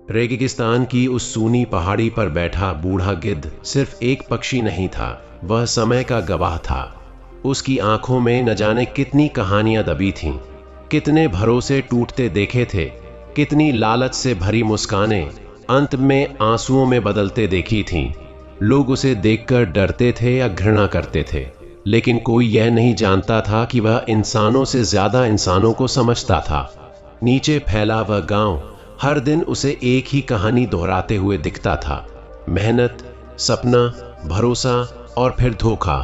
रेगिस्तान की उस सूनी पहाड़ी पर बैठा बूढ़ा गिद्ध सिर्फ एक पक्षी नहीं था, वह समय का गवाह था। उसकी आंखों में न जाने कितनी कहानियां दबी थीं, कितने भरोसे टूटते देखे थे, कितनी लालच से भरी मुस्कानें अंत में आंसुओं में बदलते देखी थीं। लोग उसे देखकर डरते थे या घृणा करते थे, लेकिन कोई यह नहीं जानता था कि वह इंसानों से ज्यादा इंसानों को समझता था। नीचे फैला वह गांव हर दिन उसे एक ही कहानी दोहराते हुए दिखता था। मेहनत, सपना, भरोसा और फिर धोखा।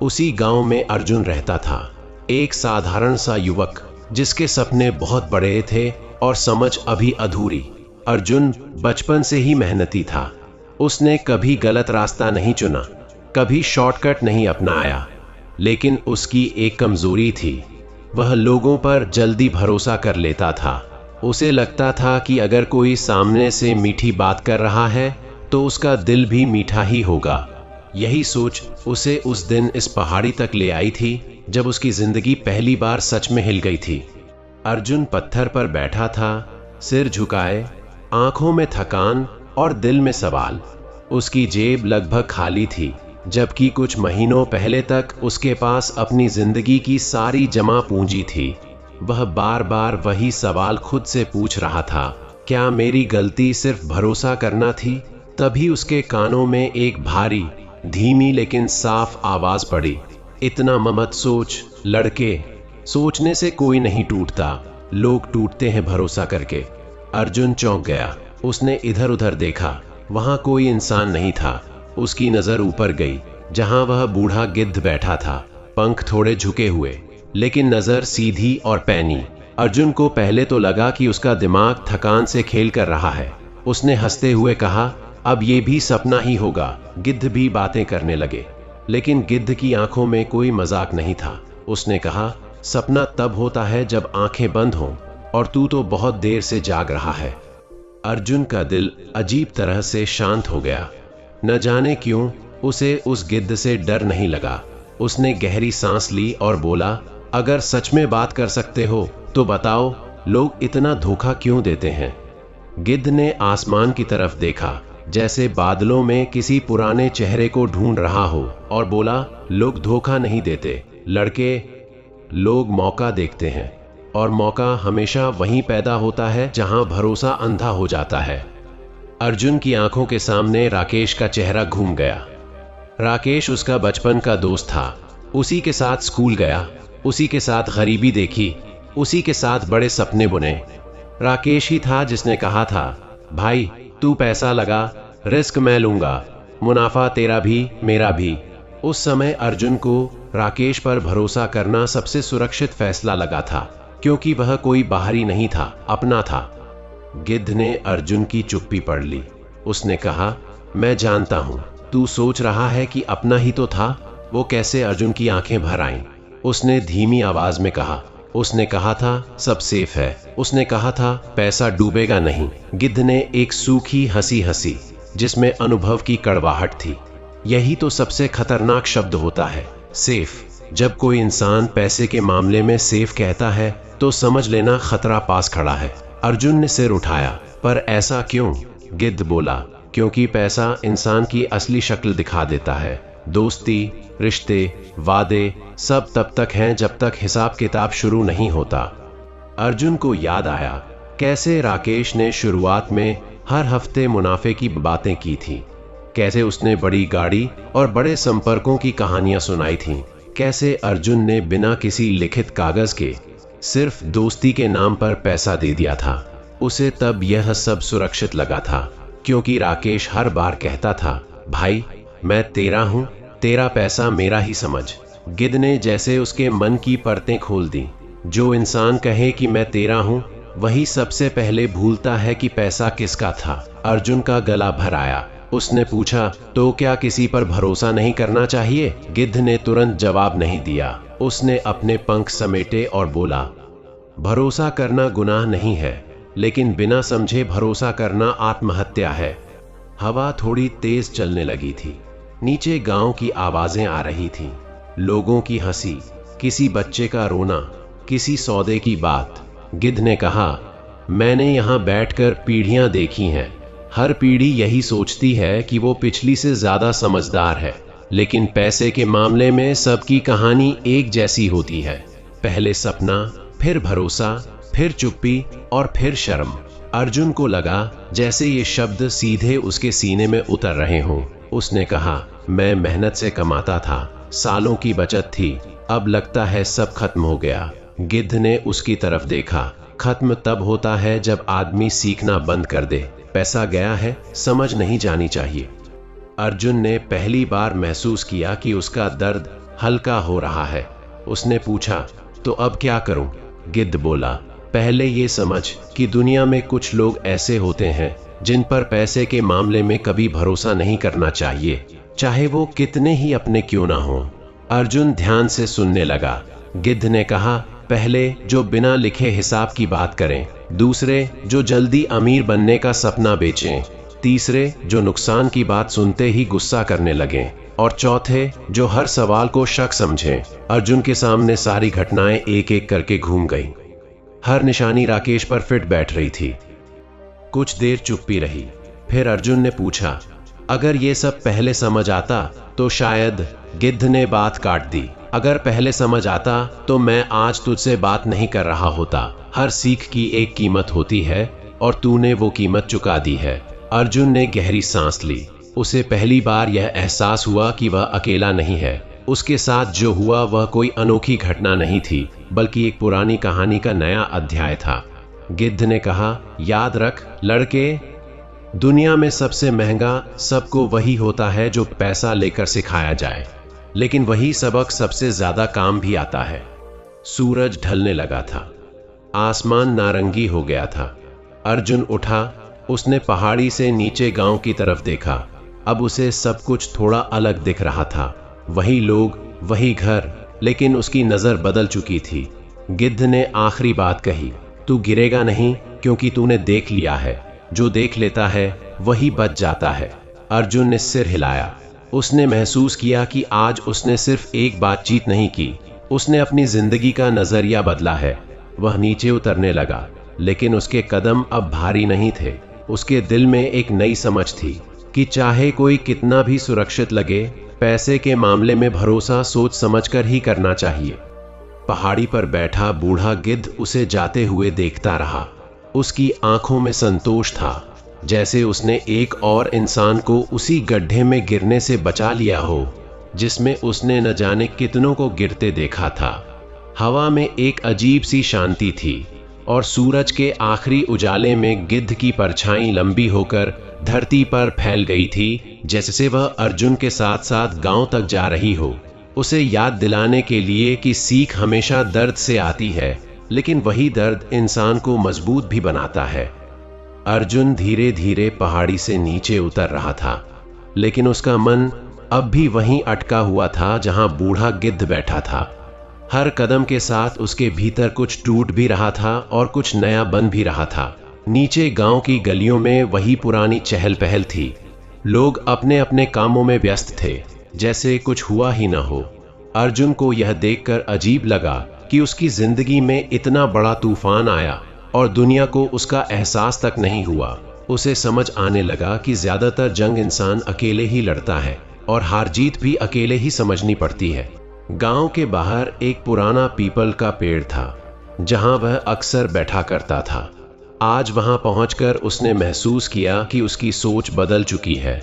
उसी गांव में अर्जुन रहता था, एक साधारण सा युवक जिसके सपने बहुत बड़े थे और समझ अभी अधूरी। अर्जुन बचपन से ही मेहनती था। उसने कभी गलत रास्ता नहीं चुना, कभी शॉर्टकट नहीं अपनाया। लेकिन उसकी एक कमजोरी थी, वह लोगों पर जल्दी भरोसा कर लेता था। उसे लगता था कि अगर कोई सामने से मीठी बात कर रहा है तो उसका दिल भी मीठा ही होगा। यही सोच उसे उस दिन इस पहाड़ी तक ले आई थी जब उसकी जिंदगी पहली बार सच में हिल गई थी। अर्जुन पत्थर पर बैठा था, सिर झुकाए, आंखों में थकान और दिल में सवाल। उसकी जेब लगभग खाली थी, जबकि कुछ महीनों पहले तक उसके पास अपनी जिंदगी की सारी जमा पूंजी थी। वह बार बार वही सवाल खुद से पूछ रहा था, क्या मेरी गलती सिर्फ भरोसा करना थी? तभी उसके कानों में एक भारी, धीमी लेकिन साफ आवाज पड़ी, इतना मत सोच लड़के, सोचने से कोई नहीं टूटता, लोग टूटते हैं भरोसा करके। अर्जुन चौंक गया। उसने इधर उधर देखा, वहां कोई इंसान नहीं था। उसकी नजर ऊपर गई, जहां वह बूढ़ा गिद्ध बैठा था, पंख थोड़े झुके हुए, लेकिन नजर सीधी और पैनी। अर्जुन को पहले तो लगा कि उसका दिमाग थकान से खेल कर रहा है। उसने हंसते हुए कहा, अब ये भी सपना ही होगा। गिद्ध भी बातें करने लगे, लेकिन गिद्ध की आंखों में कोई मजाक नहीं था। उसने कहा, सपना तब होता है जब आंखें बंद हों, और तू तो बहुत देर से जाग रहा है। अर्जुन का दिल अजीब तरह से शांत हो गया। न जाने क्यों उसे उस गिद्ध से डर नहीं लगा। उसने गहरी सांस ली और बोला, अगर सच में बात कर सकते हो तो बताओ, लोग इतना धोखा क्यों देते हैं? गिद्ध ने आसमान की तरफ देखा, जैसे बादलों में किसी पुराने चेहरे को ढूंढ रहा हो, और बोला, लोग धोखा नहीं देते लड़के, लोग मौका देखते हैं, और मौका हमेशा वहीं पैदा होता है जहां भरोसा अंधा हो जाता है। अर्जुन की आंखों के सामने राकेश का चेहरा घूम गया। राकेश उसका बचपन का दोस्त था। उसी के साथ स्कूल गया, उसी के साथ गरीबी देखी, उसी के साथ बड़े सपने बुने। राकेश ही था जिसने कहा था, भाई तू पैसा लगा, रिस्क मैं लूंगा, मुनाफा तेरा भी मेरा भी। उस समय अर्जुन को राकेश पर भरोसा करना सबसे सुरक्षित फैसला लगा था, क्योंकि वह कोई बाहरी नहीं था, अपना था। गिद्ध ने अर्जुन की चुप्पी पढ़ ली। उसने कहा, मैं जानता हूं तू सोच रहा है कि अपना ही तो था। वो कैसे? अर्जुन की आंखें भर आईं। उसने धीमी आवाज में कहा, उसने कहा था सब सेफ है, उसने कहा था पैसा डूबेगा नहीं। गिद्ध ने एक सूखी हंसी हंसी, जिसमें अनुभव की कड़वाहट थी। यही तो सबसे खतरनाक शब्द होता है, सेफ। जब कोई इंसान पैसे के मामले में सेफ कहता है तो समझ लेना खतरा पास खड़ा है। अर्जुन ने सिर उठाया, पर ऐसा क्यों? गिद्ध बोला, क्योंकि पैसा इंसान की असली शक्ल दिखा देता है। दोस्ती, रिश्ते, वादे सब तब तक हैं जब तक हिसाब किताब शुरू नहीं होता। अर्जुन को याद आया कैसे राकेश ने शुरुआत में हर हफ्ते मुनाफे की बातें की थी, कैसे उसने बड़ी गाड़ी और बड़े संपर्कों की कहानियां सुनाई थीं, कैसे अर्जुन ने बिना किसी लिखित कागज के सिर्फ दोस्ती के नाम पर पैसा दे दिया था। उसे तब यह सब सुरक्षित लगा था, क्योंकि राकेश हर बार कहता था, भाई मैं तेरा हूं, तेरा पैसा मेरा ही समझ। गिद्ध ने जैसे उसके मन की परतें खोल दी। जो इंसान कहे कि मैं तेरा हूं, वही सबसे पहले भूलता है कि पैसा किसका था। अर्जुन का गला भर आया। उसने पूछा, तो क्या किसी पर भरोसा नहीं करना चाहिए? गिद्ध ने तुरंत जवाब नहीं दिया। उसने अपने पंख समेटे और बोला, भरोसा करना गुनाह नहीं है, लेकिन बिना समझे भरोसा करना आत्महत्या है। हवा थोड़ी तेज चलने लगी थी। नीचे गांव की आवाजें आ रही थीं, लोगों की हंसी, किसी बच्चे का रोना, किसी सौदे की बात। गिद्ध ने कहा, मैंने यहाँ बैठकर पीढ़ियां देखी हैं। हर पीढ़ी यही सोचती है कि वो पिछली से ज्यादा समझदार है, लेकिन पैसे के मामले में सबकी कहानी एक जैसी होती है। पहले सपना, फिर भरोसा, फिर चुप्पी और फिर शर्म। अर्जुन को लगा जैसे ये शब्द सीधे उसके सीने में उतर रहे हों। उसने कहा, मैं मेहनत से कमाता था, सालों की बचत थी, अब लगता है सब खत्म हो गया। गिद्ध ने उसकी तरफ देखा। खत्म तब होता है जब आदमी सीखना बंद कर दे। पैसा गया है, समझ नहीं जानी चाहिए। अर्जुन ने पहली बार महसूस किया कि उसका दर्द हल्का हो रहा है। उसने पूछा, तो अब क्या करूं? गिद्ध बोला, पहले ये समझ कि दुनिया में कुछ लोग ऐसे होते हैं जिन पर पैसे के मामले में कभी भरोसा नहीं करना चाहिए, चाहे वो कितने ही अपने क्यों ना हो। अर्जुन ध्यान से सुनने लगा। गिद्ध ने कहा, पहले जो बिना लिखे हिसाब की बात करें, दूसरे जो जल्दी अमीर बनने का सपना बेचें, तीसरे जो नुकसान की बात सुनते ही गुस्सा करने लगें, और चौथे जो हर सवाल को शक समझें। अर्जुन के सामने सारी घटनाएं एक एक करके घूम गईं। हर निशानी राकेश पर फिट बैठ रही थी। कुछ देर चुप्पी रही। फिर अर्जुन ने पूछा, अगर ये सब पहले समझ आता तो शायद। गिद्ध ने बात काट दी, अगर पहले समझ आता तो मैं आज तुझसे बात नहीं कर रहा होता। हर सीख की एक कीमत होती है और तूने वो कीमत चुका दी है। अर्जुन ने गहरी सांस ली। उसे पहली बार यह एहसास हुआ कि वह अकेला नहीं है। उसके साथ जो हुआ वह कोई अनोखी घटना नहीं थी, बल्कि एक पुरानी कहानी का नया अध्याय था। गिद्ध ने कहा, याद रख लड़के, दुनिया में सबसे महंगा सबको वही होता है जो पैसा लेकर सिखाया जाए, लेकिन वही सबक सबसे ज्यादा काम भी आता है। सूरज ढलने लगा था। आसमान नारंगी हो गया था। अर्जुन उठा। उसने पहाड़ी से नीचे गांव की तरफ देखा। अब उसे सब कुछ थोड़ा अलग दिख रहा था। वही लोग, वही घर, लेकिन उसकी नजर बदल चुकी थी। गिद्ध ने आखिरी बात कही, तू गिरेगा नहीं, क्योंकि तूने देख लिया है। जो देख लेता है वही बच जाता है। अर्जुन ने सिर हिलाया। उसने महसूस किया कि आज उसने सिर्फ एक बातचीत नहीं की, उसने अपनी जिंदगी का नजरिया बदला है। वह नीचे उतरने लगा, लेकिन उसके कदम अब भारी नहीं थे। उसके दिल में एक नई समझ थी कि चाहे कोई कितना भी सुरक्षित लगे, पैसे के मामले में भरोसा सोच समझकर ही करना चाहिए। पहाड़ी पर बैठा बूढ़ा गिद्ध उसे जाते हुए देखता रहा। उसकी आंखों में संतोष था, जैसे उसने एक और इंसान को उसी गड्ढे में गिरने से बचा लिया हो जिसमें उसने न जाने कितनों को गिरते देखा था। हवा में एक अजीब सी शांति थी और सूरज के आखिरी उजाले में गिद्ध की परछाई लंबी होकर धरती पर फैल गई थी, जैसे वह अर्जुन के साथ साथ गांव तक जा रही हो, उसे याद दिलाने के लिए कि सीख हमेशा दर्द से आती है, लेकिन वही दर्द इंसान को मजबूत भी बनाता है। अर्जुन धीरे धीरे पहाड़ी से नीचे उतर रहा था, लेकिन उसका मन अब भी वहीं अटका हुआ था जहां बूढ़ा गिद्ध बैठा था। हर कदम के साथ उसके भीतर कुछ टूट भी रहा था और कुछ नया बन भी रहा था। नीचे गांव की गलियों में वही पुरानी चहल पहल थी। लोग अपने अपने कामों में व्यस्त थे, जैसे कुछ हुआ ही न हो। अर्जुन को यह देखकर अजीब लगा कि उसकी जिंदगी में इतना बड़ा तूफान आया और दुनिया को उसका एहसास तक नहीं हुआ। उसे समझ आने लगा कि ज्यादातर जंग इंसान अकेले ही लड़ता है और हार जीत भी अकेले ही समझनी पड़ती है। गांव के बाहर एक पुराना पीपल का पेड़ था, जहां वह अक्सर बैठा करता था। आज वहां पहुंचकर उसने महसूस किया कि उसकी सोच बदल चुकी है।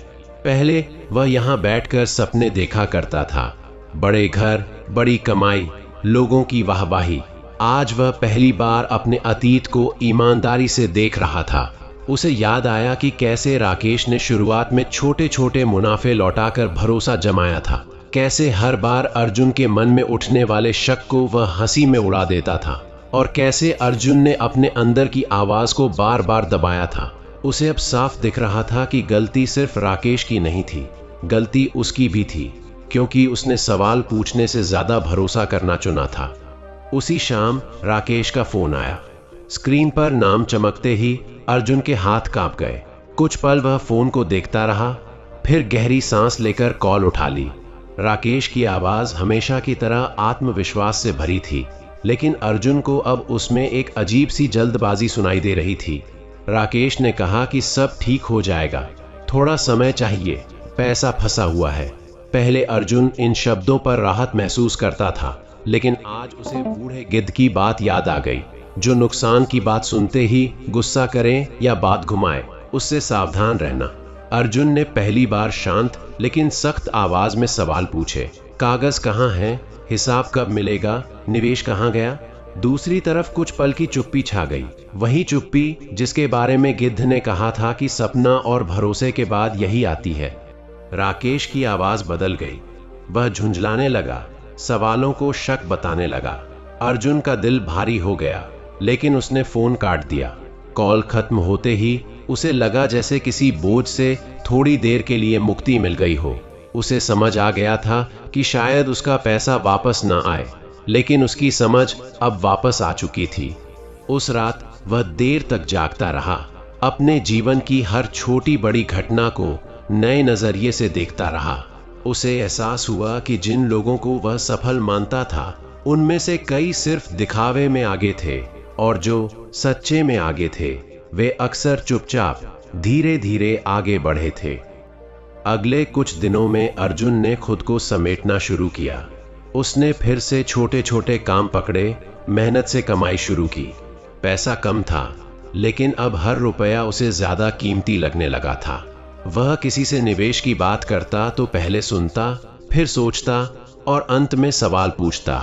पहले वह यहां बैठकर सपने देखा करता था, बड़े घर, बड़ी कमाई, लोगों की वाहवाही। आज वह पहली बार अपने अतीत को ईमानदारी से देख रहा था। उसे याद आया कि कैसे राकेश ने शुरुआत में छोटे छोटे मुनाफे लौटाकर भरोसा जमाया था, कैसे हर बार अर्जुन के मन में उठने वाले शक को वह हंसी में उड़ा देता था, और कैसे अर्जुन ने अपने अंदर की आवाज को बार बार दबाया था। उसे अब साफ दिख रहा था कि गलती सिर्फ राकेश की नहीं थी, गलती उसकी भी थी, क्योंकि उसने सवाल पूछने से ज्यादा भरोसा करना चुना था। उसी शाम राकेश का फोन आया। स्क्रीन पर नाम चमकते ही अर्जुन के हाथ कांप गए। कुछ पल वह फोन को देखता रहा, फिर गहरी सांस लेकर कॉल उठा ली। राकेश की आवाज हमेशा की तरह आत्मविश्वास से भरी थी, लेकिन अर्जुन को अब उसमें एक अजीब सी जल्दबाजी सुनाई दे रही थी। राकेश ने कहा कि सब ठीक हो जाएगा, थोड़ा समय चाहिए, पैसा फंसा हुआ है। पहले अर्जुन इन शब्दों पर राहत महसूस करता था, लेकिन आज उसे बूढ़े गिद्ध की बात याद आ गई, जो नुकसान की बात सुनते ही गुस्सा करे या बात घुमाए, उससे सावधान रहना। अर्जुन ने पहली बार शांत लेकिन सख्त आवाज में सवाल पूछे, कागज कहाँ है, हिसाब कब मिलेगा, निवेश कहाँ गया? दूसरी तरफ कुछ पल की चुप्पी छा गई, वही चुप्पी जिसके बारे में गिद्ध ने कहा था कि सपना और भरोसे के बाद यही आती है। राकेश की आवाज बदल गई, वह झुंझलाने लगा, सवालों को शक बताने लगा। अर्जुन का दिल भारी हो गया, लेकिन उसने फोन काट दिया। कॉल खत्म होते ही उसे लगा जैसे किसी बोझ से थोड़ी देर के लिए मुक्ति मिल गई हो। उसे समझ आ गया था कि शायद उसका पैसा वापस न आए, लेकिन उसकी समझ अब वापस आ चुकी थी। उस रात वह देर तक जागता रहा, अपने जीवन की हर छोटी बड़ी घटना को नए नजरिए से देखता रहा। उसे एहसास हुआ कि जिन लोगों को वह सफल मानता था, उनमें से कई सिर्फ दिखावे में आगे थे, और जो सच्चे में आगे थे वे अक्सर चुपचाप धीरे धीरे आगे बढ़े थे। अगले कुछ दिनों में अर्जुन ने खुद को समेटना शुरू किया। उसने फिर से छोटे छोटे काम पकड़े, मेहनत से कमाई शुरू की। पैसा कम था, लेकिन अब हर रुपया उसे ज्यादा कीमती लगने लगा था। वह किसी से निवेश की बात करता तो पहले सुनता, फिर सोचता और अंत में सवाल पूछता।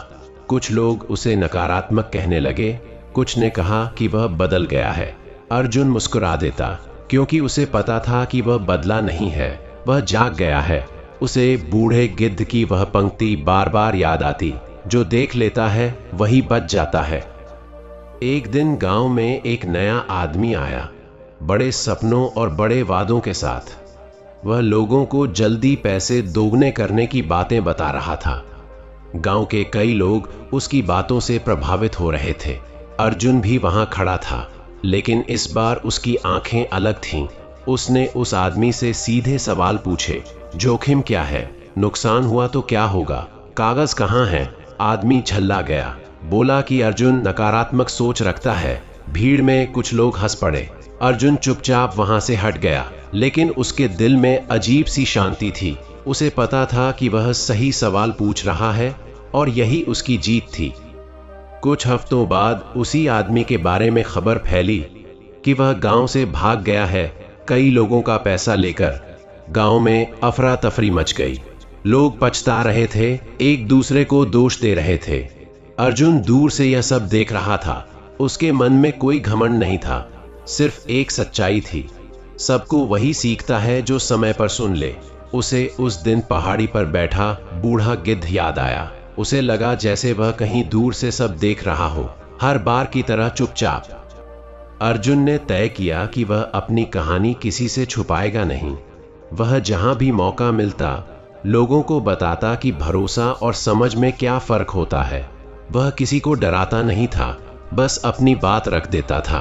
कुछ लोग उसे नकारात्मक कहने लगे, कुछ ने कहा कि वह बदल गया है। अर्जुन मुस्कुरा देता, क्योंकि उसे पता था कि वह बदला नहीं है, वह जाग गया है। उसे बूढ़े गिद्ध की वह पंक्ति बार बार याद आती, जो देख लेता है वही बच जाता है। एक दिन गांव में एक नया आदमी आया, बड़े सपनों और बड़े वादों के साथ। वह लोगों को जल्दी पैसे दोगुने करने की बातें बता रहा था। गांव के कई लोग उसकी बातों से प्रभावित हो रहे थे। अर्जुन भी वहां खड़ा था, लेकिन इस बार उसकी आंखें अलग थीं। उसने उस आदमी से सीधे सवाल पूछे, जोखिम क्या है, नुकसान हुआ तो क्या होगा, कागज कहाँ है? आदमी झल्ला गया, बोला कि अर्जुन नकारात्मक सोच रखता है। भीड़ में कुछ लोग हंस पड़े। अर्जुन चुपचाप वहां से हट गया, लेकिन उसके दिल में अजीब सी शांति थी। उसे पता था कि वह सही सवाल पूछ रहा है और यही उसकी जीत थी। कुछ हफ्तों बाद उसी आदमी के बारे में खबर फैली कि वह गांव से भाग गया है, कई लोगों का पैसा लेकर। गांव में अफरा तफरी मच गई। लोग पछता रहे थे, एक दूसरे को दोष दे रहे थे। अर्जुन दूर से यह सब देख रहा था। उसके मन में कोई घमंड नहीं था, सिर्फ एक सच्चाई थी, सबको वही सीखता है जो समय पर सुन ले। उसे उस दिन पहाड़ी पर बैठा बूढ़ा गिद्ध याद आया। उसे लगा जैसे वह कहीं दूर से सब देख रहा हो, हर बार की तरह चुपचाप। अर्जुन ने तय किया कि वह अपनी कहानी किसी से छुपाएगा नहीं। वह जहां भी मौका मिलता लोगों को बताता कि भरोसा और समझ में क्या फर्क होता है। वह किसी को डराता नहीं था, बस अपनी बात रख देता था।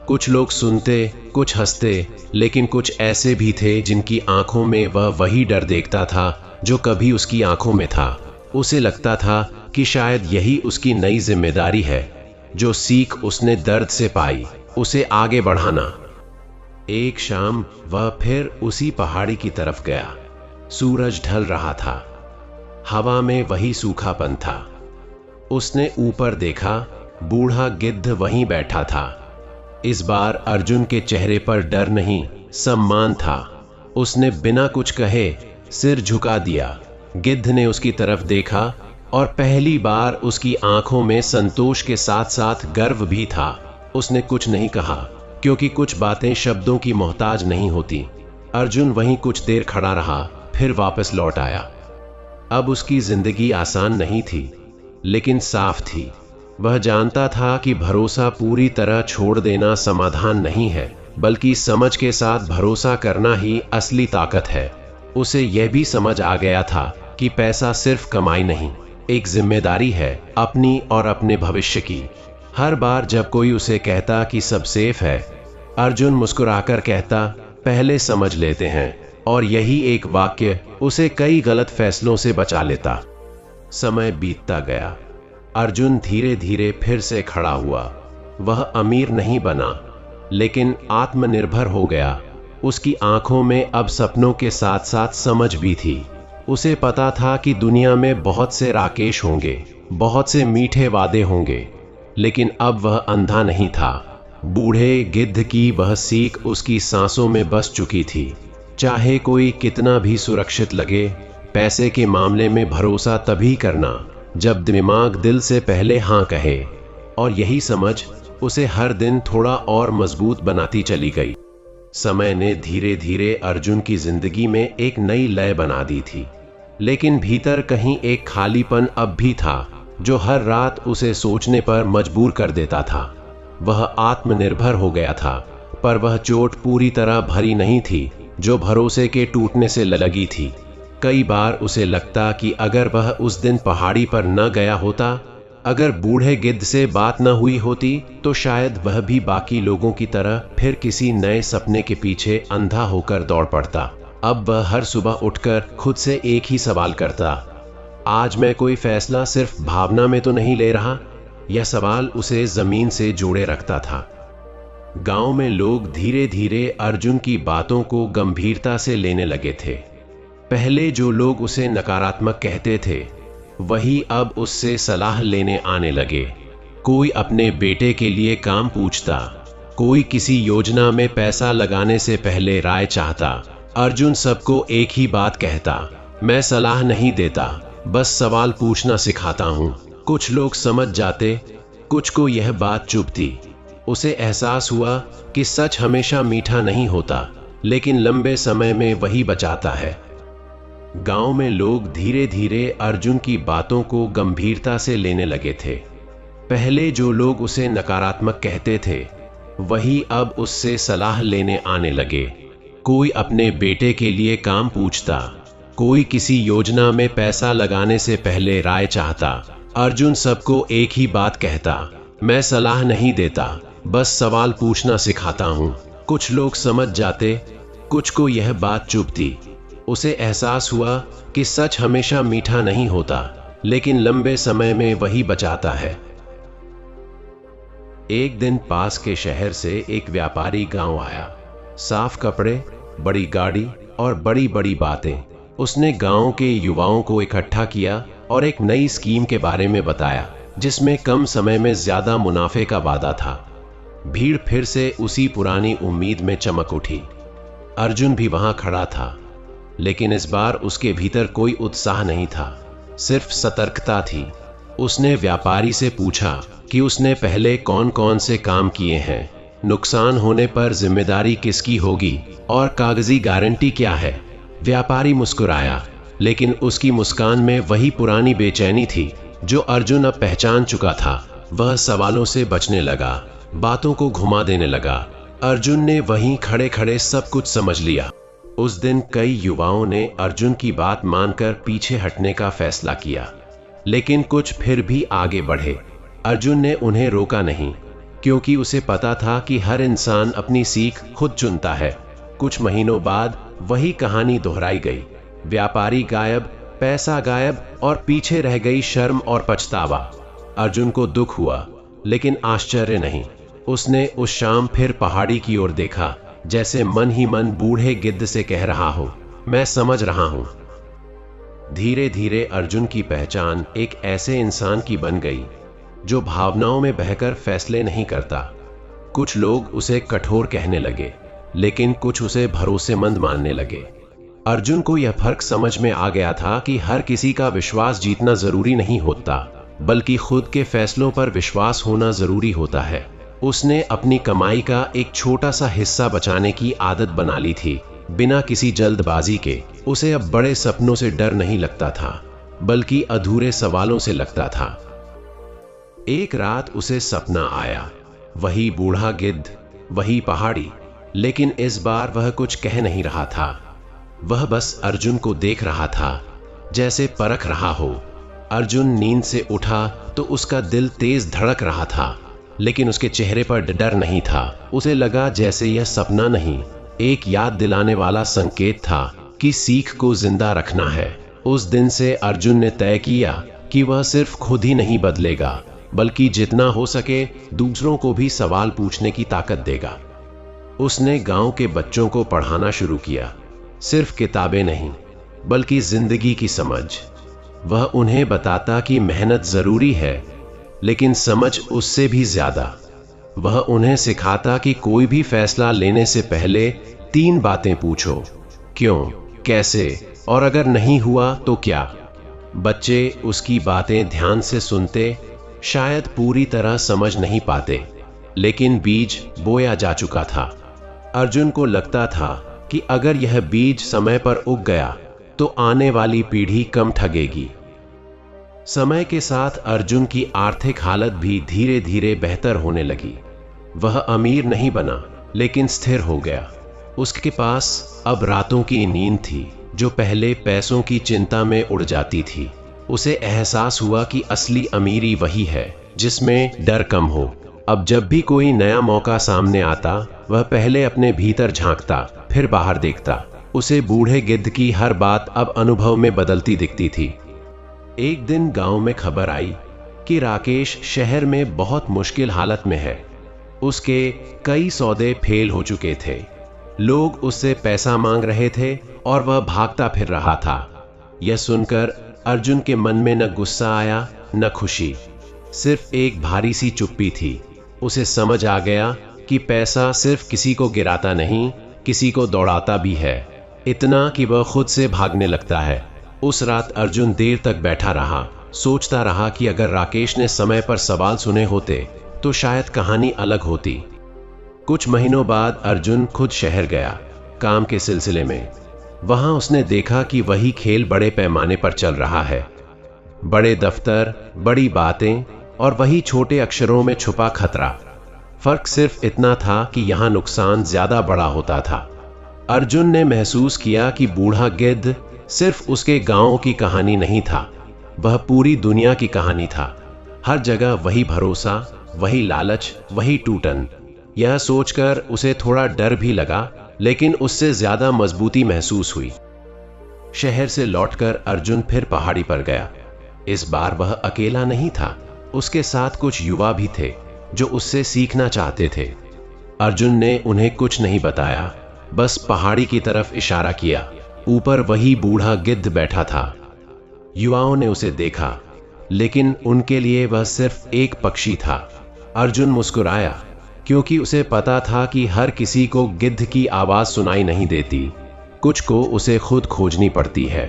कुछ लोग सुनते, कुछ हंसते, लेकिन कुछ ऐसे भी थे जिनकी आंखों में वह वही डर देखता था जो कभी उसकी आंखों में था। उसे लगता था कि शायद यही उसकी नई जिम्मेदारी है, जो सीख उसने दर्द से पाई, उसे आगे बढ़ाना। एक शाम वह फिर उसी पहाड़ी की तरफ गया। सूरज ढल रहा था, हवा में वही सूखापन था। उसने ऊपर देखा, बूढ़ा गिद्ध वहीं बैठा था। इस बार अर्जुन के चेहरे पर डर नहीं, सम्मान था। उसने बिना कुछ कहे सिर झुका दिया। गिद्ध ने उसकी तरफ देखा और पहली बार उसकी आंखों में संतोष के साथ साथ गर्व भी था। उसने कुछ नहीं कहा, क्योंकि कुछ बातें शब्दों की मोहताज नहीं होती। अर्जुन वहीं कुछ देर खड़ा रहा, फिर वापस लौट आया। अब उसकी जिंदगी आसान नहीं थी, लेकिन साफ थी। वह जानता था कि भरोसा पूरी तरह छोड़ देना समाधान नहीं है, बल्कि समझ के साथ भरोसा करना ही असली ताकत है। उसे यह भी समझ आ गया था कि पैसा सिर्फ कमाई नहीं, एक जिम्मेदारी है, अपनी और अपने भविष्य की। हर बार जब कोई उसे कहता कि सब सेफ है, अर्जुन मुस्कुराकर कहता, पहले समझ लेते हैं, और यही एक वाक्य उसे कई गलत फैसलों से बचा लेता। समय बीतता गया। अर्जुन धीरे धीरे फिर से खड़ा हुआ। वह अमीर नहीं बना, लेकिन आत्मनिर्भर हो गया। उसकी आंखों में अब सपनों के साथ साथ समझ भी थी। उसे पता था कि दुनिया में बहुत से राकेश होंगे, बहुत से मीठे वादे होंगे, लेकिन अब वह अंधा नहीं था। बूढ़े गिद्ध की वह सीख उसकी सांसों में बस चुकी थी। चाहे कोई कितना भी सुरक्षित लगे, पैसे के मामले में भरोसा तभी करना जब दिमाग दिल से पहले हाँ कहे। और यही समझ उसे हर दिन थोड़ा और मजबूत बनाती चली गई। समय ने धीरे धीरे अर्जुन की जिंदगी में एक नई लय बना दी थी, लेकिन भीतर कहीं एक खालीपन अब भी था जो हर रात उसे सोचने पर मजबूर कर देता था। वह आत्मनिर्भर हो गया था, पर वह चोट पूरी तरह भरी नहीं थी जो भरोसे के टूटने से लगी थी। कई बार उसे लगता कि अगर वह उस दिन पहाड़ी पर न गया होता, अगर बूढ़े गिद्ध से बात न हुई होती, तो शायद वह भी बाकी लोगों की तरह फिर किसी नए सपने के पीछे अंधा होकर दौड़ पड़ता। अब वह हर सुबह उठकर खुद से एक ही सवाल करता, आज मैं कोई फैसला सिर्फ भावना में तो नहीं ले रहा? यह सवाल उसे जमीन से जोड़े रखता था। गांव में लोग धीरे धीरे अर्जुन की बातों को गंभीरता से लेने लगे थे। पहले जो लोग उसे नकारात्मक कहते थे, वही अब उससे सलाह लेने आने लगे। कोई अपने बेटे के लिए काम पूछता, कोई किसी योजना में पैसा लगाने से पहले राय चाहता। अर्जुन सबको एक ही बात कहता, मैं सलाह नहीं देता, बस सवाल पूछना सिखाता हूँ। कुछ लोग समझ जाते, कुछ को यह बात चुभती। उसे एहसास हुआ कि सच हमेशा मीठा नहीं होता, लेकिन लंबे समय में वही बचाता है। गांव में लोग धीरे धीरे अर्जुन की बातों को गंभीरता से लेने लगे थे। पहले जो लोग उसे नकारात्मक कहते थे, वही अब उससे सलाह लेने आने लगे। कोई अपने बेटे के लिए काम पूछता, कोई किसी योजना में पैसा लगाने से पहले राय चाहता। अर्जुन सबको एक ही बात कहता, मैं सलाह नहीं देता, बस सवाल पूछना सिखाता हूँ। कुछ लोग समझ जाते, कुछ को यह बात चुभती। उसे एहसास हुआ कि सच हमेशा मीठा नहीं होता, लेकिन लंबे समय में वही बचाता है। एक दिन पास के शहर से एक व्यापारी गांव आया। साफ कपड़े, बड़ी गाड़ी और बड़ी बड़ी बातें। उसने गांव के युवाओं को इकट्ठा किया और एक नई स्कीम के बारे में बताया, जिसमें कम समय में ज्यादा मुनाफे का वादा था। भीड़ फिर से उसी पुरानी उम्मीद में चमक उठी। अर्जुन भी वहां खड़ा था, लेकिन इस बार उसके भीतर कोई उत्साह नहीं था, सिर्फ सतर्कता थी। उसने व्यापारी से पूछा कि उसने पहले कौन कौन से काम किए हैं, नुकसान होने पर जिम्मेदारी किसकी होगी और कागजी गारंटी क्या है। व्यापारी मुस्कुराया, लेकिन उसकी मुस्कान में वही पुरानी बेचैनी थी जो अर्जुन अब पहचान चुका था। वह सवालों से बचने लगा, बातों को घुमा देने लगा। अर्जुन ने वहीं खड़े खड़े सब कुछ समझ लिया। उस दिन कई युवाओं ने अर्जुन की बात मानकर पीछे हटने का फैसला किया, लेकिन कुछ फिर भी आगे बढ़े। अर्जुन ने उन्हें रोका नहीं, क्योंकि उसे पता था कि हर इंसान अपनी सीख खुद चुनता है। कुछ महीनों बाद वही कहानी दोहराई गई। व्यापारी गायब, पैसा गायब और पीछे रह गई शर्म और पछतावा। अर्जुन को दुख हुआ, लेकिन आश्चर्य नहीं। उसने उस शाम फिर पहाड़ी की ओर देखा, जैसे मन ही मन बूढ़े गिद्ध से कह रहा हो, मैं समझ रहा हूं। धीरे धीरे अर्जुन की पहचान एक ऐसे इंसान की बन गई जो भावनाओं में बहकर फैसले नहीं करता। कुछ लोग उसे कठोर कहने लगे, लेकिन कुछ उसे भरोसेमंद मानने लगे। अर्जुन को यह फर्क समझ में आ गया था कि हर किसी का विश्वास जीतना जरूरी नहीं होता, बल्कि खुद के फैसलों पर विश्वास होना जरूरी होता है। उसने अपनी कमाई का एक छोटा सा हिस्सा बचाने की आदत बना ली थी, बिना किसी जल्दबाजी के। उसे अब बड़े सपनों से डर नहीं लगता था, बल्कि अधूरे सवालों से लगता था। एक रात उसे सपना आया, वही बूढ़ा गिद्ध, वही पहाड़ी, लेकिन इस बार वह कुछ कह नहीं रहा था। वह बस अर्जुन को देख रहा था, जैसे परख रहा हो। अर्जुन नींद से उठा तो उसका दिल तेज धड़क रहा था, लेकिन उसके चेहरे पर डर नहीं था। उसे लगा जैसे यह सपना नहीं, एक याद दिलाने वाला संकेत था कि सीख को जिंदा रखना है। उस दिन से अर्जुन ने तय किया कि वह सिर्फ खुद ही नहीं बदलेगा, बल्कि जितना हो सके दूसरों को भी सवाल पूछने की ताकत देगा। उसने गांव के बच्चों को पढ़ाना शुरू किया, सिर्फ किताबें नहीं बल्कि जिंदगी की समझ। वह उन्हें बताता कि मेहनत जरूरी है, लेकिन समझ उससे भी ज्यादा। वह उन्हें सिखाता कि कोई भी फैसला लेने से पहले 3 बातें पूछो, क्यों, कैसे और अगर नहीं हुआ तो क्या। बच्चे उसकी बातें ध्यान से सुनते, शायद पूरी तरह समझ नहीं पाते, लेकिन बीज बोया जा चुका था। अर्जुन को लगता था कि अगर यह बीज समय पर उग गया तो आने वाली पीढ़ी कम ठगेगी। समय के साथ अर्जुन की आर्थिक हालत भी धीरे धीरे बेहतर होने लगी। वह अमीर नहीं बना, लेकिन स्थिर हो गया। उसके पास अब रातों की नींद थी, जो पहले पैसों की चिंता में उड़ जाती थी। उसे एहसास हुआ कि असली अमीरी वही है जिसमें डर कम हो। अब जब भी कोई नया मौका सामने आता, वह पहले अपने भीतर झांकता, फिर बाहर देखता। उसे बूढ़े गिद्ध की हर बात अब अनुभव में बदलती दिखती थी। एक दिन गांव में खबर आई कि राकेश शहर में बहुत मुश्किल हालत में है। उसके कई सौदे फेल हो चुके थे। लोग उससे पैसा मांग रहे थे और वह भागता फिर रहा था। यह सुनकर अर्जुन के मन में न गुस्सा आया न खुशी, सिर्फ एक भारी सी चुप्पी थी। उसे समझ आ गया कि पैसा सिर्फ किसी को गिराता नहीं, किसी को दौड़ाता भी है, इतना कि वह खुद से भागने लगता है। उस रात अर्जुन देर तक बैठा रहा, सोचता रहा कि अगर राकेश ने समय पर सवाल सुने होते तो शायद कहानी अलग होती। कुछ महीनों बाद अर्जुन खुद शहर गया, काम के सिलसिले में। वहां उसने देखा कि वही खेल बड़े पैमाने पर चल रहा है। बड़े दफ्तर, बड़ी बातें और वही छोटे अक्षरों में छुपा खतरा। फर्क सिर्फ इतना था कि यहां नुकसान ज्यादा बड़ा होता था। अर्जुन ने महसूस किया कि बूढ़ा गिद्ध सिर्फ उसके गांव की कहानी नहीं था, वह पूरी दुनिया की कहानी था। हर जगह वही भरोसा, वही लालच, वही टूटन। यह सोचकर उसे थोड़ा डर भी लगा, लेकिन उससे ज्यादा मजबूती महसूस हुई। शहर से लौटकर अर्जुन फिर पहाड़ी पर गया। इस बार वह अकेला नहीं था, उसके साथ कुछ युवा भी थे जो उससे सीखना चाहते थे। अर्जुन ने उन्हें कुछ नहीं बताया, बस पहाड़ी की तरफ इशारा किया। ऊपर वही बूढ़ा गिद्ध बैठा था। युवाओं ने उसे देखा, लेकिन उनके लिए वह सिर्फ एक पक्षी था। अर्जुन मुस्कुराया, क्योंकि उसे पता था कि हर किसी को गिद्ध की आवाज सुनाई नहीं देती, कुछ को उसे खुद खोजनी पड़ती है।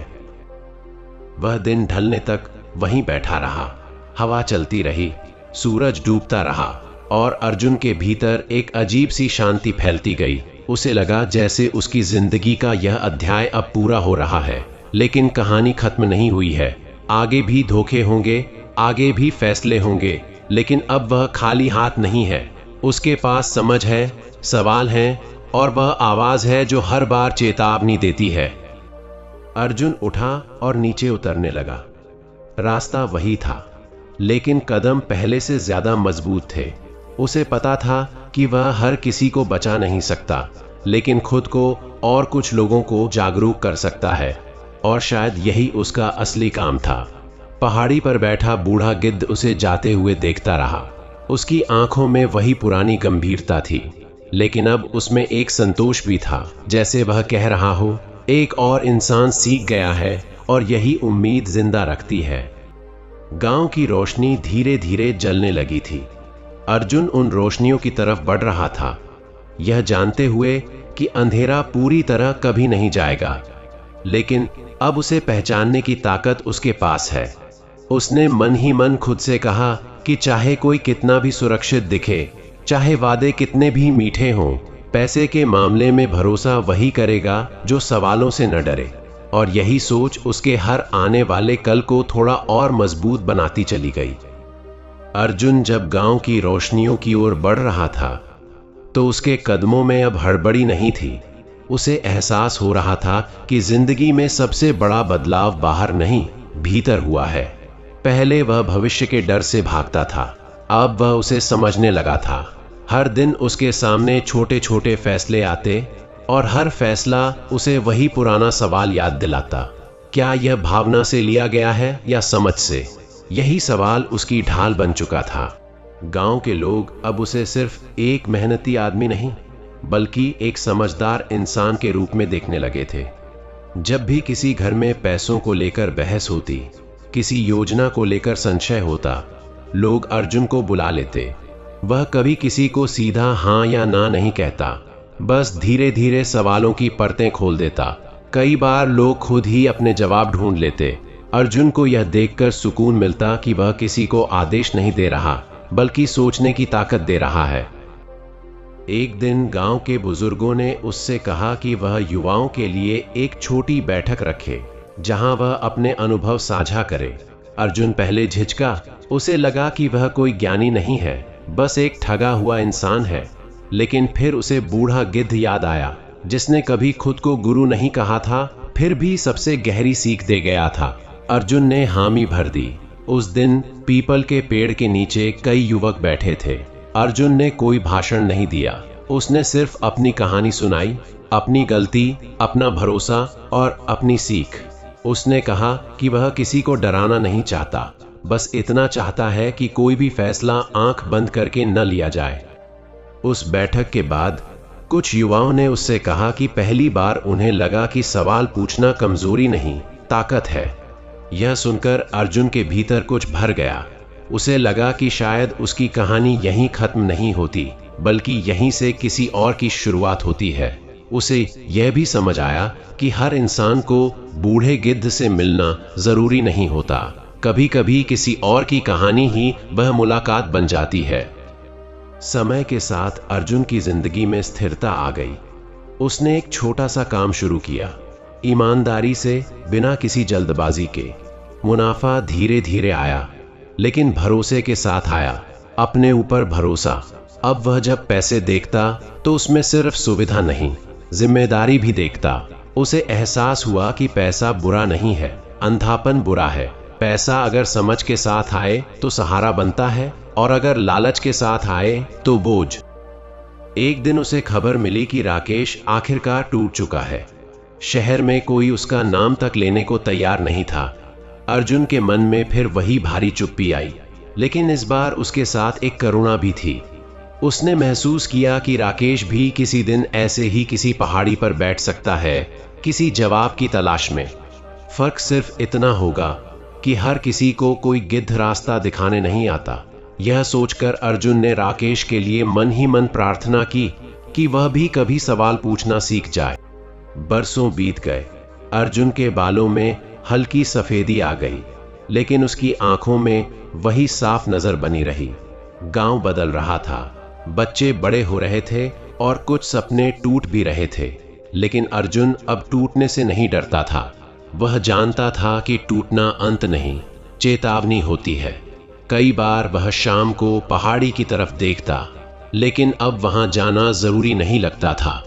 वह दिन ढलने तक वहीं बैठा रहा। हवा चलती रही, सूरज डूबता रहा और अर्जुन के भीतर एक अजीब सी शांति फैलती गई। उसे लगा जैसे उसकी जिंदगी का यह अध्याय अब पूरा हो रहा है, लेकिन कहानी खत्म नहीं हुई है। आगे भी धोखे होंगे, आगे भी फैसले होंगे, लेकिन अब वह खाली हाथ नहीं है। उसके पास समझ है, सवाल हैं और वह आवाज है जो हर बार चेतावनी देती है। अर्जुन उठा और नीचे उतरने लगा। रास्ता वही था, लेकिन कदम पहले से ज्यादा मजबूत थे। उसे पता था कि वह हर किसी को बचा नहीं सकता, लेकिन खुद को और कुछ लोगों को जागरूक कर सकता है, और शायद यही उसका असली काम था। पहाड़ी पर बैठा बूढ़ा गिद्ध उसे जाते हुए देखता रहा। उसकी आंखों में वही पुरानी गंभीरता थी, लेकिन अब उसमें एक संतोष भी था, जैसे वह कह रहा हो, एक और इंसान सीख गया है और यही उम्मीद जिंदा रखती है। गांव की रोशनी धीरे धीरे जलने लगी थी। अर्जुन उन रोशनियों की तरफ बढ़ रहा था, यह जानते हुए कि अंधेरा पूरी तरह कभी नहीं जाएगा, लेकिन अब उसे पहचानने की ताकत उसके पास है। उसने मन ही मन खुद से कहा कि चाहे कोई कितना भी सुरक्षित दिखे, चाहे वादे कितने भी मीठे हों, पैसे के मामले में भरोसा वही करेगा जो सवालों से न डरे। और यही सोच उसके हर आने वाले कल को थोड़ा और मजबूत बनाती चली गई। अर्जुन जब गांव की रोशनियों की ओर बढ़ रहा था, तो उसके कदमों में अब हड़बड़ी नहीं थी। उसे एहसास हो रहा था कि जिंदगी में सबसे बड़ा बदलाव बाहर नहीं, भीतर हुआ है। पहले वह भविष्य के डर से भागता था, अब वह उसे समझने लगा था। हर दिन उसके सामने छोटे छोटे फैसले आते और हर फैसला उसे वही पुराना सवाल याद दिलाता, क्या यह भावना से लिया गया है या समझ से। यही सवाल उसकी ढाल बन चुका था। गांव के लोग अब उसे सिर्फ एक मेहनती आदमी नहीं, बल्कि एक समझदार इंसान के रूप में देखने लगे थे। जब भी किसी घर में पैसों को लेकर बहस होती, किसी योजना को लेकर संशय होता, लोग अर्जुन को बुला लेते। वह कभी किसी को सीधा हाँ या ना नहीं कहता, बस धीरे धीरे सवालों की परतें खोल देता। कई बार लोग खुद ही अपने जवाब ढूंढ लेते। अर्जुन को यह देखकर सुकून मिलता कि वह किसी को आदेश नहीं दे रहा, बल्कि सोचने की ताकत दे रहा है। एक दिन गांव के बुजुर्गों ने उससे कहा कि वह युवाओं के लिए एक छोटी बैठक रखे, जहां वह अपने अनुभव साझा करे। अर्जुन पहले झिझका। उसे लगा कि वह कोई ज्ञानी नहीं है, बस एक ठगा हुआ इंसान है। लेकिन फिर उसे बूढ़ा गिद्ध याद आया, जिसने कभी खुद को गुरु नहीं कहा था, फिर भी सबसे गहरी सीख दे गया था। अर्जुन ने हामी भर दी। उस दिन पीपल के पेड़ के नीचे कई युवक बैठे थे। अर्जुन ने कोई भाषण नहीं दिया, उसने सिर्फ अपनी कहानी सुनाई, अपनी गलती, अपना भरोसा और अपनी सीख। उसने कहा कि वह किसी को डराना नहीं चाहता, बस इतना चाहता है कि कोई भी फैसला आंख बंद करके न लिया जाए। उस बैठक के बाद कुछ युवाओं ने उससे कहा कि पहली बार उन्हें लगा कि सवाल पूछना कमजोरी नहीं, ताकत है। यह सुनकर अर्जुन के भीतर कुछ भर गया। उसे लगा कि शायद उसकी कहानी यहीं खत्म नहीं होती, बल्कि यहीं से किसी और की शुरुआत होती है। उसे यह भी समझ आया कि हर इंसान को बूढ़े गिद्ध से मिलना जरूरी नहीं होता। कभी कभी किसी और की कहानी ही वह मुलाकात बन जाती है। समय के साथ अर्जुन की जिंदगी में स्थिरता आ गई। उसने एक छोटा सा काम शुरू किया, ईमानदारी से, बिना किसी जल्दबाजी के। मुनाफा धीरे धीरे आया, लेकिन भरोसे के साथ आया, अपने ऊपर भरोसा। अब वह जब पैसे देखता तो उसमें सिर्फ सुविधा नहीं, जिम्मेदारी भी देखता। उसे एहसास हुआ कि पैसा बुरा नहीं है, अंधापन बुरा है। पैसा अगर समझ के साथ आए तो सहारा बनता है, और अगर लालच के साथ आए तो बोझ। एक दिन उसे खबर मिली कि राकेश आखिरकार टूट चुका है। शहर में कोई उसका नाम तक लेने को तैयार नहीं था। अर्जुन के मन में फिर वही भारी चुप्पी आई, लेकिन इस बार उसके साथ एक करुणा भी थी। उसने महसूस किया कि राकेश भी किसी दिन ऐसे ही किसी पहाड़ी पर बैठ सकता है, किसी जवाब की तलाश में। फर्क सिर्फ इतना होगा कि हर किसी को कोई गिद्ध रास्ता दिखाने नहीं आता। यह सोचकर अर्जुन ने राकेश के लिए मन ही मन प्रार्थना की कि वह भी कभी सवाल पूछना सीख जाए। बरसों बीत गए। अर्जुन के बालों में हल्की सफेदी आ गई, लेकिन उसकी आंखों में वही साफ नजर बनी रही। गांव बदल रहा था, बच्चे बड़े हो रहे थे और कुछ सपने टूट भी रहे थे। लेकिन अर्जुन अब टूटने से नहीं डरता था। वह जानता था कि टूटना अंत नहीं, चेतावनी होती है। कई बार वह शाम को पहाड़ी की तरफ देखता, लेकिन अब वहां जाना जरूरी नहीं लगता था।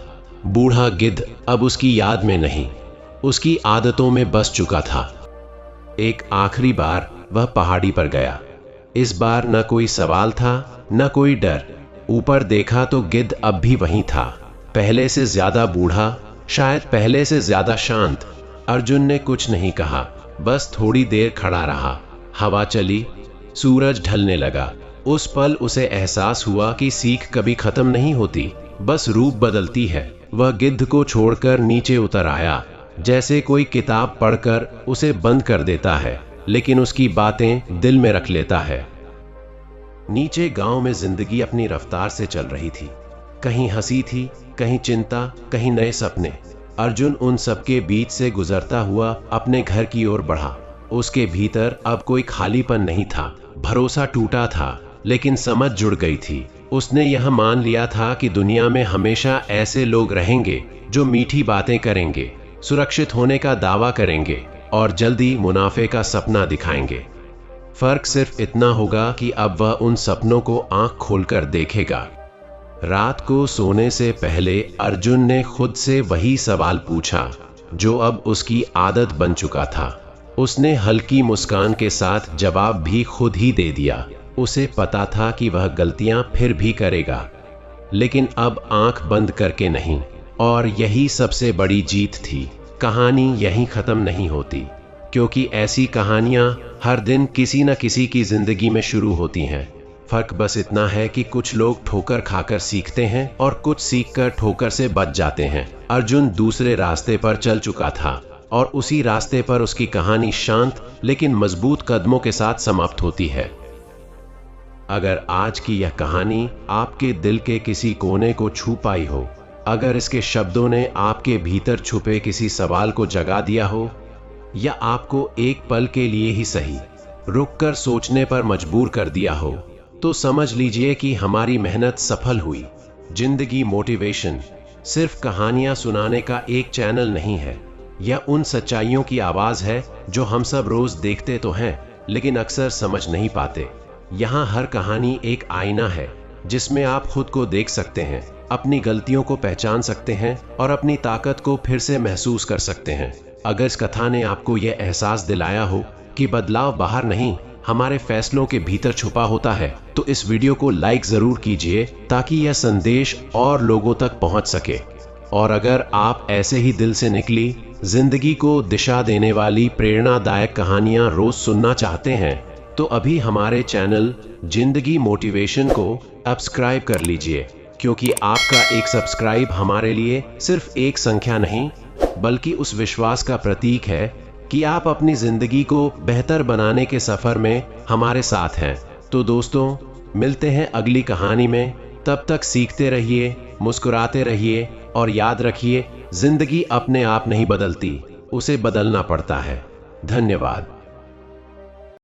बूढ़ा गिद्ध अब उसकी याद में नहीं, उसकी आदतों में बस चुका था। एक आखिरी बार वह पहाड़ी पर गया। इस बार न कोई सवाल था, न कोई डर। ऊपर देखा तो गिद्ध अब भी वहीं था, पहले से ज्यादा बूढ़ा, शायद पहले से ज्यादा शांत। अर्जुन ने कुछ नहीं कहा, बस थोड़ी देर खड़ा रहा। हवा चली, सूरज ढलने लगा। उस पल उसे एहसास हुआ कि सीख कभी खत्म नहीं होती, बस रूप बदलती है। वह गिद्ध को छोड़कर नीचे उतर आया, जैसे कोई किताब पढ़कर उसे बंद कर देता है, लेकिन उसकी बातें दिल में रख लेता है। नीचे गांव में जिंदगी अपनी रफ्तार से चल रही थी। कहीं हंसी थी, कहीं चिंता, कहीं नए सपने। अर्जुन उन सबके बीच से गुजरता हुआ अपने घर की ओर बढ़ा। उसके भीतर अब कोई खालीपन नहीं था। भरोसा टूटा था, लेकिन समझ जुड़ गई थी। उसने यह मान लिया था कि दुनिया में हमेशा ऐसे लोग रहेंगे जो मीठी बातें करेंगे, सुरक्षित होने का दावा करेंगे और जल्दी मुनाफे का सपना दिखाएंगे। फर्क सिर्फ इतना होगा कि अब वह उन सपनों को आंख खोलकर देखेगा। रात को सोने से पहले अर्जुन ने खुद से वही सवाल पूछा जो अब उसकी आदत बन चुका था। उसने हल्की मुस्कान के साथ जवाब भी खुद ही दे दिया। उसे पता था कि वह गलतियां फिर भी करेगा, लेकिन अब आंख बंद करके नहीं। और यही सबसे बड़ी जीत थी। कहानी यहीं खत्म नहीं होती, क्योंकि ऐसी कहानियां हर दिन किसी न किसी की जिंदगी में शुरू होती हैं। फर्क बस इतना है कि कुछ लोग ठोकर खाकर सीखते हैं और कुछ सीखकर ठोकर से बच जाते हैं। अर्जुन दूसरे रास्ते पर चल चुका था और उसी रास्ते पर उसकी कहानी शांत लेकिन मजबूत कदमों के साथ समाप्त होती है। अगर आज की यह कहानी आपके दिल के किसी कोने को छू पाई हो, अगर इसके शब्दों ने आपके भीतर छुपे किसी सवाल को जगा दिया हो, या आपको एक पल के लिए ही सही रुककर सोचने पर मजबूर कर दिया हो, तो समझ लीजिए कि हमारी मेहनत सफल हुई। जिंदगी मोटिवेशन सिर्फ कहानियां सुनाने का एक चैनल नहीं है, यह उन सच्चाइयों की आवाज है जो हम सब रोज देखते तो हैं लेकिन अक्सर समझ नहीं पाते। यहाँ हर कहानी एक आईना है जिसमें आप खुद को देख सकते हैं, अपनी गलतियों को पहचान सकते हैं और अपनी ताकत को फिर से महसूस कर सकते हैं। अगर इस कथा ने आपको यह एहसास दिलाया हो कि बदलाव बाहर नहीं, हमारे फैसलों के भीतर छुपा होता है, तो इस वीडियो को लाइक जरूर कीजिए ताकि यह संदेश और लोगों तक पहुंच सके। और अगर आप ऐसे ही दिल से निकली जिंदगी को दिशा देने वाली प्रेरणादायक कहानियां रोज सुनना चाहते हैं, तो अभी हमारे चैनल जिंदगी मोटिवेशन को सब्सक्राइब कर लीजिए, क्योंकि आपका एक सब्सक्राइब हमारे लिए सिर्फ एक संख्या नहीं बल्कि उस विश्वास का प्रतीक है कि आप अपनी जिंदगी को बेहतर बनाने के सफर में हमारे साथ हैं। तो दोस्तों, मिलते हैं अगली कहानी में। तब तक सीखते रहिए, मुस्कुराते रहिए और याद रखिए, जिंदगी अपने आप नहीं बदलती, उसे बदलना पड़ता है। धन्यवाद।